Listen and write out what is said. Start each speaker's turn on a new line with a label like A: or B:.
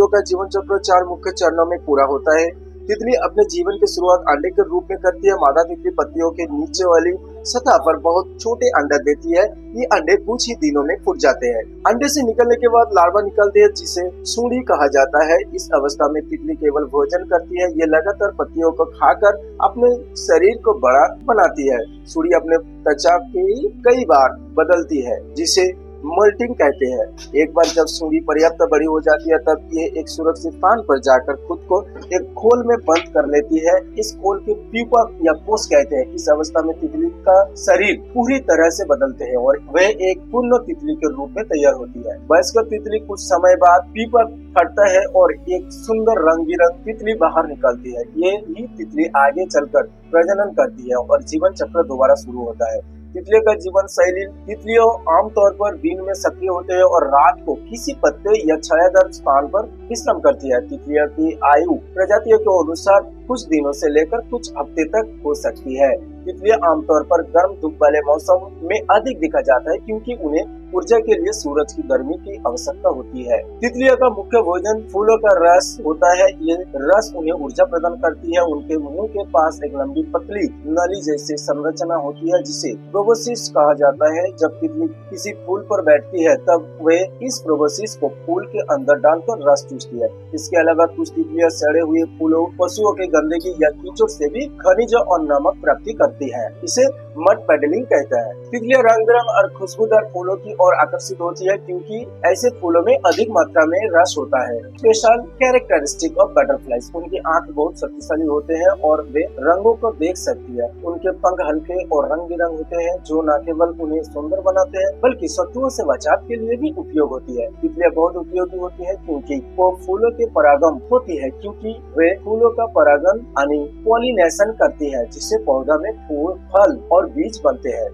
A: तितलियों का जीवन चक्र 4 मुख्य चरणों में पूरा होता है। तितली अपने जीवन की शुरुआत अंडे के रूप में करती है। मादा तितली पत्तियों के नीचे वाली सतह पर बहुत छोटे अंडे देती है। ये अंडे कुछ ही दिनों में फूट जाते हैं। अंडे से निकलने के बाद लार्वा निकलती है, जिसे सूंडी कहा जाता है। इस अवस्था में तितली केवल भोजन करती है। ये लगातार पत्तियों को खाकर अपने शरीर को बड़ा बनाती है। सूंडी अपने त्वचा की कई बार बदलती है, जिसे मोल्टिंग कहते हैं। एक बार जब सूंडी पर्याप्त बड़ी हो जाती है, तब ये एक सुरक्षित स्थान पर जाकर खुद को एक खोल में बंद कर लेती है। इस खोल के प्यूपा या कोश कहते हैं। इस अवस्था में तितली का शरीर पूरी तरह से बदलते हैं और वह एक पूर्ण तितली के रूप में तैयार होती है। वयस्क तितली कुछ समय बाद प्यूपा फटता है और एक सुंदर रंग बिरंगी तितली बाहर निकलती है। ये ही तितली आगे चलकर प्रजनन करती है और जीवन चक्र दोबारा शुरू होता है। तितलियों का जीवन शैली तितलियों आमतौर पर दिन में सक्रिय होते हैं और रात को किसी पत्ते या छायादार स्थान पर विश्राम करती है। तितलियों की आयु प्रजातियों के अनुसार कुछ दिनों से लेकर कुछ हफ्ते तक हो सकती है। तितलियां आमतौर पर गर्म धूप वाले मौसम में अधिक देखा जाता है, क्योंकि उन्हें ऊर्जा के लिए सूरज की गर्मी की आवश्यकता होती है। तितलियों का मुख्य भोजन फूलों का रस होता है। ये रस उन्हें ऊर्जा प्रदान करती है। उनके मुंह के पास एक लंबी पतली नली जैसी संरचना होती है, जिसे प्रोबोसिस कहा जाता है। जब तितली किसी फूल पर बैठती है, तब वे इस प्रोबोसिस को फूल के अंदर डालकर रस चूसती है। इसके अलावा कुछ तितलियां सड़े हुए फूलों, पशुओं के गंदगी या कीचड़ से भी खनिज और नमक प्राप्ति करती है। इसे मड पेडलिंग कहता है। तितलियां रंग बिरंग और खुशबूदार फूलों की ओर आकर्षित होती है, क्योंकि ऐसे फूलों में अधिक मात्रा में रस होता है। स्पेशल कैरेक्टरिस्टिक ऑफ बटरफ्लाइज, उनके आंख बहुत शक्तिशाली होते हैं और वे रंगों को देख सकती है। उनके पंख हल्के और रंग बिरंग होते हैं, जो न केवल उन्हें सुंदर बनाते हैं, बल्कि शत्रुओं से बचाव के लिए भी उपयोग होती है। तितलियां बहुत उपयोगी होती है, क्योंकि वो फूलों के परागण होती है, क्योंकि वे फूलों का परागण यानी पॉलिनेशन करती है, जिससे पौधा में फूल, फल और बीज बनते हैं।